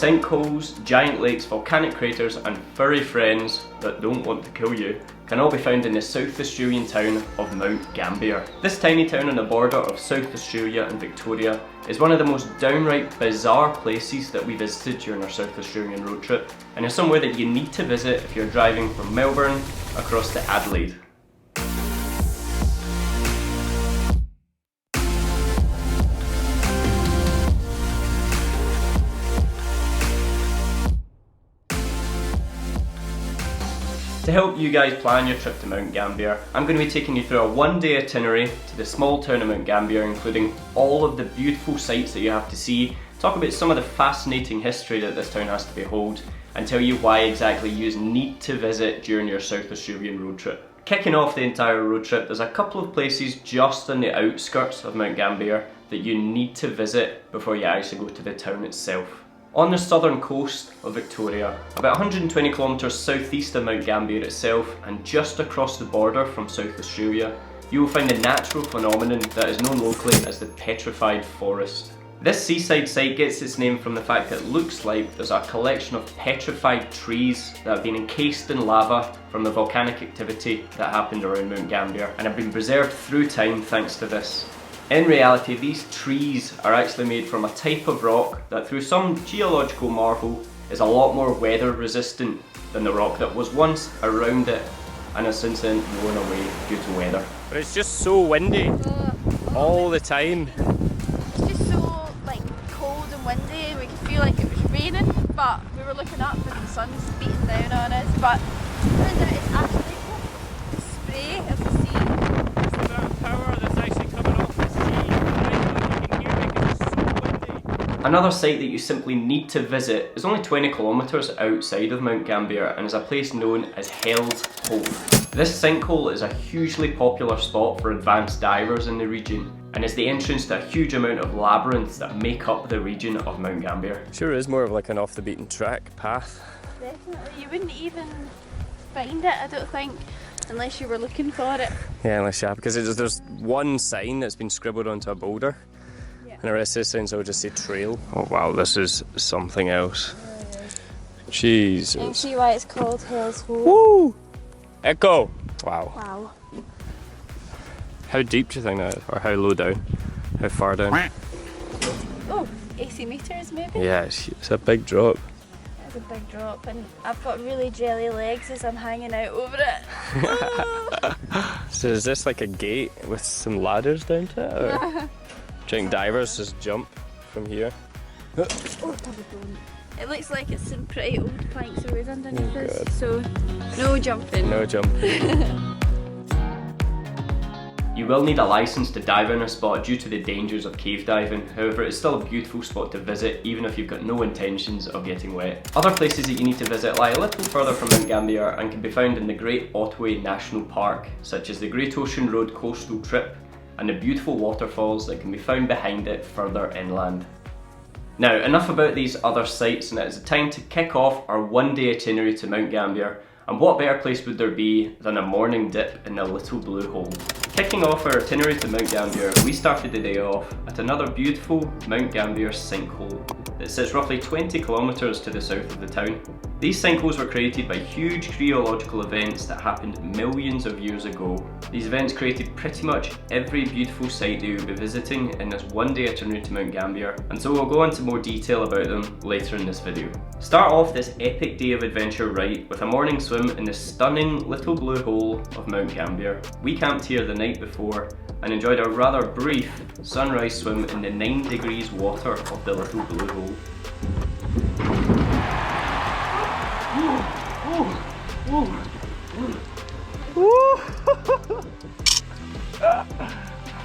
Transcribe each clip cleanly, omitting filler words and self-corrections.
sinkholes, giant lakes, volcanic craters and furry friends that don't want to kill you can all be found in the South Australian town of Mt Gambier. This tiny town on the border of South Australia and Victoria is one of the most downright bizarre places that we visited during our South Australian road trip, and is somewhere that you need to visit if you're driving from Melbourne across to Adelaide. To help you guys plan your trip to Mt Gambier, I'm going to be taking you through a one-day itinerary to the small town of Mt Gambier, including all of the beautiful sights that you have to see, talk about some of the fascinating history that this town has to behold, and tell you why exactly you need to visit during your South Australian road trip. Kicking off the entire road trip, there's a couple of places just on the outskirts of Mt Gambier that you need to visit before you actually go to the town itself. On the southern coast of Victoria, about 120 kilometres southeast of Mt Gambier itself and just across the border from South Australia, you will find a natural phenomenon that is known locally as the Petrified Forest. This seaside site gets its name from the fact that it looks like there's a collection of petrified trees that have been encased in lava from the volcanic activity that happened around Mt Gambier and have been preserved through time thanks to this. In reality, these trees are actually made from a type of rock that through some geological marvel is a lot more weather resistant than the rock that was once around it and has since then blown away due to weather. But it's just so windy all the time. It's just so cold and windy, we could feel like it was raining, but we were looking up and the sun's beating down on us, but it turns out it's actually the spray of the sea. It's the amount of power that's actually coming off the sea right now, you can hear it because it's so windy. Another site that you simply need to visit is only 20 kilometres outside of Mt Gambier and is a place known as Hell's Hole. This sinkhole is a hugely popular spot for advanced divers in the region and is the entrance to a huge amount of labyrinths that make up the region of Mt Gambier. Sure is more of like an off the beaten track path. Definitely, you wouldn't even find it, I don't think, unless you were looking for it. Yeah, unless you have, because there's one sign that's been scribbled onto a boulder, yeah, and the rest of the signs will just say trail. Oh wow, this is something else. Jesus. You can see why it's called Hell's Hole. Woo! Echo! Wow. Wow. How deep do you think that is? Or how low down? How far down? Oh, 80 metres maybe? Yeah, it's a big drop. It's a big drop and I've got really jelly legs as I'm hanging out over it. So is this like a gate with some ladders down to it? Or do you think divers just jump from here? Oh, probably don't. It looks like it's some pretty old planks of wood underneath us, so no jumping. No jumping. You will need a licence to dive in a spot due to the dangers of cave diving, however it's still a beautiful spot to visit even if you've got no intentions of getting wet. Other places that you need to visit lie a little further from Mt Gambier and can be found in the Great Otway National Park, such as the Great Ocean Road Coastal Trip and the beautiful waterfalls that can be found behind it further inland. Now, enough about these other sites, and it is time to kick off our one-day itinerary to Mt Gambier, and what better place would there be than a morning dip in the Little Blue Hole. Kicking off our itinerary to Mt Gambier, we started the day off at another beautiful Mt Gambier sinkhole that sits roughly 20 kilometres to the south of the town. These sinkholes were created by huge geological events that happened millions of years ago. These events created pretty much every beautiful site that you'll be visiting in this one-day itinerary to Mt Gambier, and so we'll go into more detail about them later in this video. Start off this epic day of adventure right with a morning swim in the stunning Little Blue Hole of Mt Gambier. We camped here the night before and enjoyed a rather brief sunrise swim in the 9 degrees water of the Little Blue Hole.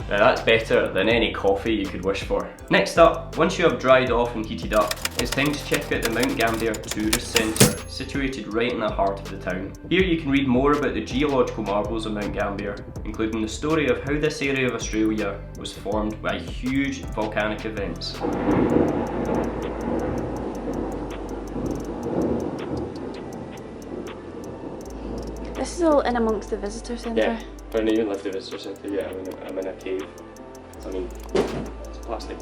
Now that's better than any coffee you could wish for. Next up, once you have dried off and heated up, it's time to check out the Mt Gambier Tourist Centre, situated right in the heart of the town. Here you can read more about the geological marvels of Mt Gambier, including the story of how this area of Australia was formed by huge volcanic events. This is all in amongst the visitor centre. Yeah, I don't even left the visitor centre yet. I'm in a cave. I mean, it's plastic.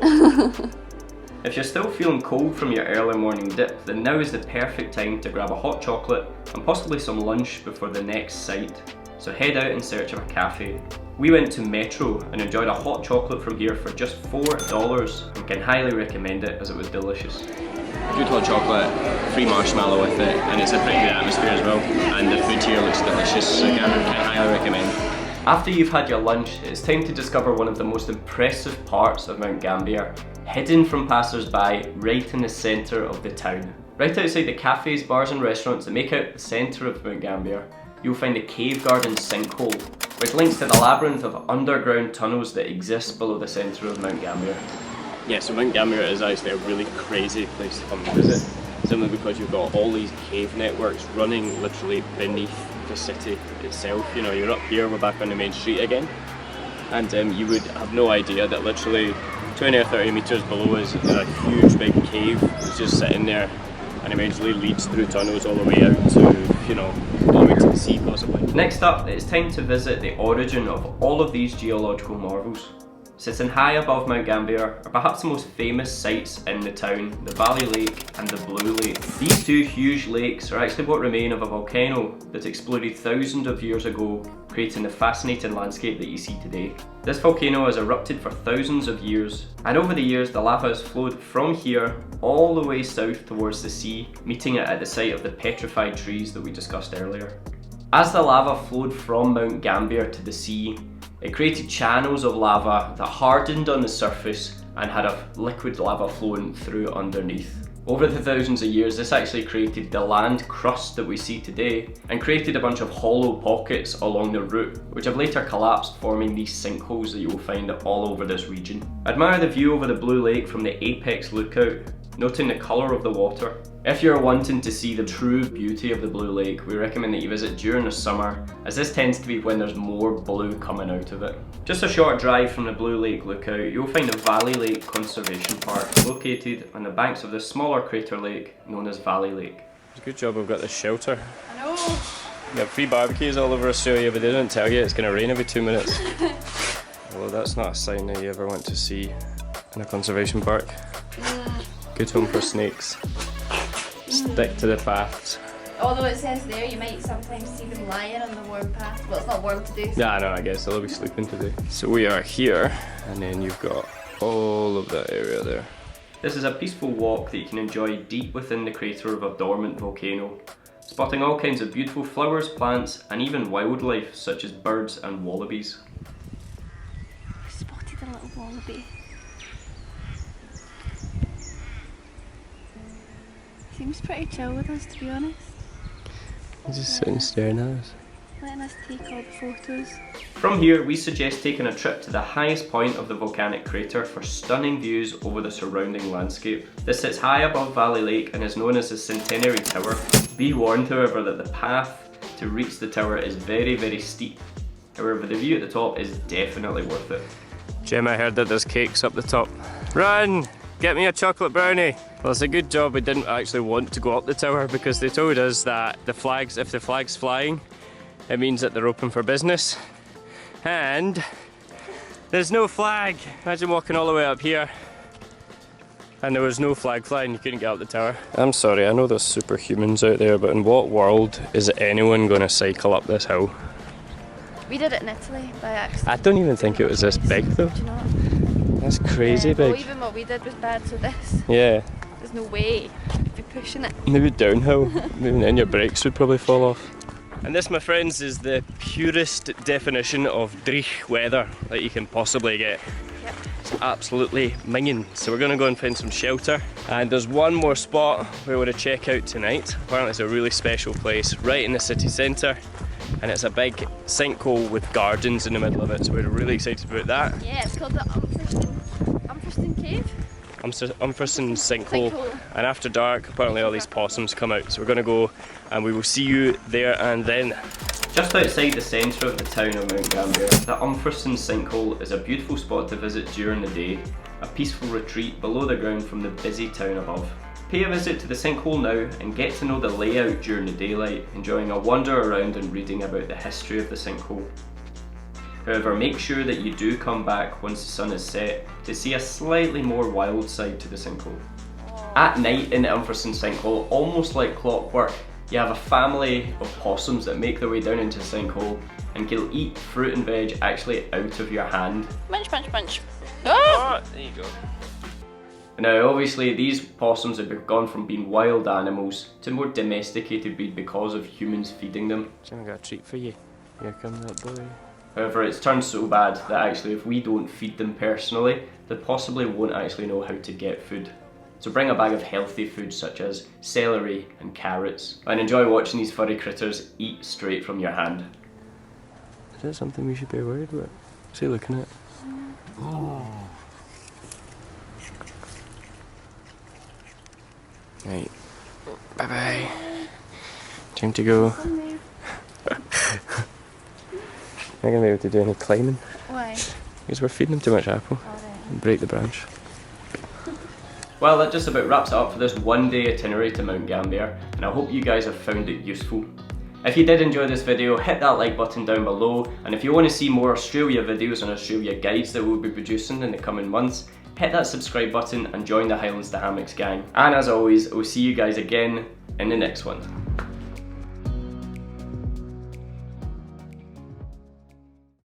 If you're still feeling cold from your early morning dip, then now is the perfect time to grab a hot chocolate and possibly some lunch before the next site. So head out in search of a cafe. We went to Metro and enjoyed a hot chocolate from here for just $4 and can highly recommend it as it was delicious. Good hot chocolate, free marshmallow with it, and it's a pretty good atmosphere as well. And the food here looks delicious, so can highly recommend. After you've had your lunch, it's time to discover one of the most impressive parts of Mt Gambier, hidden from passers-by right in the centre of the town. Right outside the cafes, bars and restaurants that make out the centre of Mt Gambier, you'll find the cave garden Sinkhole, which links to the labyrinth of underground tunnels that exist below the centre of Mt Gambier. Yeah, so Mt Gambier is actually a really crazy place to come and visit, simply because you've got all these cave networks running literally beneath the city itself. You know, you're up here, we're back on the main street again, and you would have no idea that literally 20 or 30 metres below us is a huge big cave that's just sitting there and eventually leads through tunnels all the way out to, you know, all the way to the sea possibly. Next up, it's time to visit the origin of all of these geological marvels. Sitting high above Mt Gambier are perhaps the most famous sites in the town, the Valley Lake and the Blue Lake. These two huge lakes are actually what remain of a volcano that exploded thousands of years ago, creating the fascinating landscape that you see today. This volcano has erupted for thousands of years, and over the years the lava has flowed from here all the way south towards the sea, meeting it at the site of the Petrified Trees that we discussed earlier. As the lava flowed from Mt Gambier to the sea, it created channels of lava that hardened on the surface and had a liquid lava flowing through underneath. Over the thousands of years, this actually created the land crust that we see today and created a bunch of hollow pockets along the route, which have later collapsed, forming these sinkholes that you will find all over this region. Admire the view over the Blue Lake from the apex lookout, noting the colour of the water. If you're wanting to see the true beauty of the Blue Lake, we recommend that you visit during the summer, as this tends to be when there's more blue coming out of it. Just a short drive from the Blue Lake lookout, you'll find the Valley Lake Conservation Park, located on the banks of the smaller crater lake known as Valley Lake. Good job we've got this shelter. I know. You have free barbecues all over Australia, but they don't tell you it's going to rain every 2 minutes. Although that's not a sign that you ever want to see in a conservation park. Good home for snakes. Stick to the paths. Although it says there you might sometimes see them lying on the warm path. Well, it's not warm today. So. Yeah, I know, I guess they'll be sleeping today. So we are here, and then you've got all of that area there. This is a peaceful walk that you can enjoy deep within the crater of a dormant volcano, spotting all kinds of beautiful flowers, plants, and even wildlife such as birds and wallabies. I spotted a little wallaby. Seems pretty chill with us, to be honest. He's just sitting staring at us. Letting us take all the photos. From here, we suggest taking a trip to the highest point of the volcanic crater for stunning views over the surrounding landscape. This sits high above Valley Lake and is known as the Centenary Tower. Be warned, however, that the path to reach the tower is very, very steep. However, the view at the top is definitely worth it. Jim, I heard that there's cakes up the top. Run! Get me a chocolate brownie! Well, it's a good job we didn't actually want to go up the tower, because they told us that if the flag's flying, it means that they're open for business. And there's no flag! Imagine walking all the way up here and there was no flag flying, you couldn't get up the tower. I'm sorry, I know there's superhumans out there, but in what world is anyone going to cycle up this hill? We did it in Italy by accident. I don't even think it was this big though. Do you know? That's crazy big. Well, even what we did was bad, so this. Yeah. There's no way to be pushing it. Maybe downhill. Maybe then your brakes would probably fall off. And this, my friends, is the purest definition of dreich weather that you can possibly get. Yep. It's absolutely minging. So we're going to go and find some shelter. And there's one more spot we want to check out tonight. Apparently it's a really special place right in the city centre. And it's a big sinkhole with gardens in the middle of it, so we're really excited about that. Yeah, it's called the Umpherston Cave? Umpherston Sinkhole. And after dark, apparently all these possums come out, so we're going to go and we will see you there and then. Just outside the centre of the town of Mt Gambier, the Umpherston Sinkhole is a beautiful spot to visit during the day, a peaceful retreat below the ground from the busy town above. Pay a visit to the sinkhole now and get to know the layout during the daylight, enjoying a wander around and reading about the history of the sinkhole. However, make sure that you do come back once the sun is set to see a slightly more wild side to the sinkhole. At night in the Umpherston Sinkhole, almost like clockwork, you have a family of possums that make their way down into the sinkhole and can eat fruit and veg actually out of your hand. Munch, munch, munch. Oh, there you go. Now obviously these possums have gone from being wild animals to more domesticated breed because of humans feeding them. I got a treat for you. Here comes that boy. However, it's turned so bad that actually if we don't feed them personally, they possibly won't actually know how to get food. So bring a bag of healthy food such as celery and carrots, and enjoy watching these furry critters eat straight from your hand. Is that something we should be worried about? What's he looking at? Oh. Right. Bye bye. Time to go. Not gonna be able to do any climbing. Why? Because we're feeding them too much apple. And break the branch. Well, that just about wraps it up for this one-day itinerary to Mt Gambier, and I hope you guys have found it useful. If you did enjoy this video, hit that like button down below, and if you want to see more Australia videos and Australia guides that we'll be producing in the coming months, hit that subscribe button and join the Highlands to Hammocks gang. And as always, we'll see you guys again in the next one.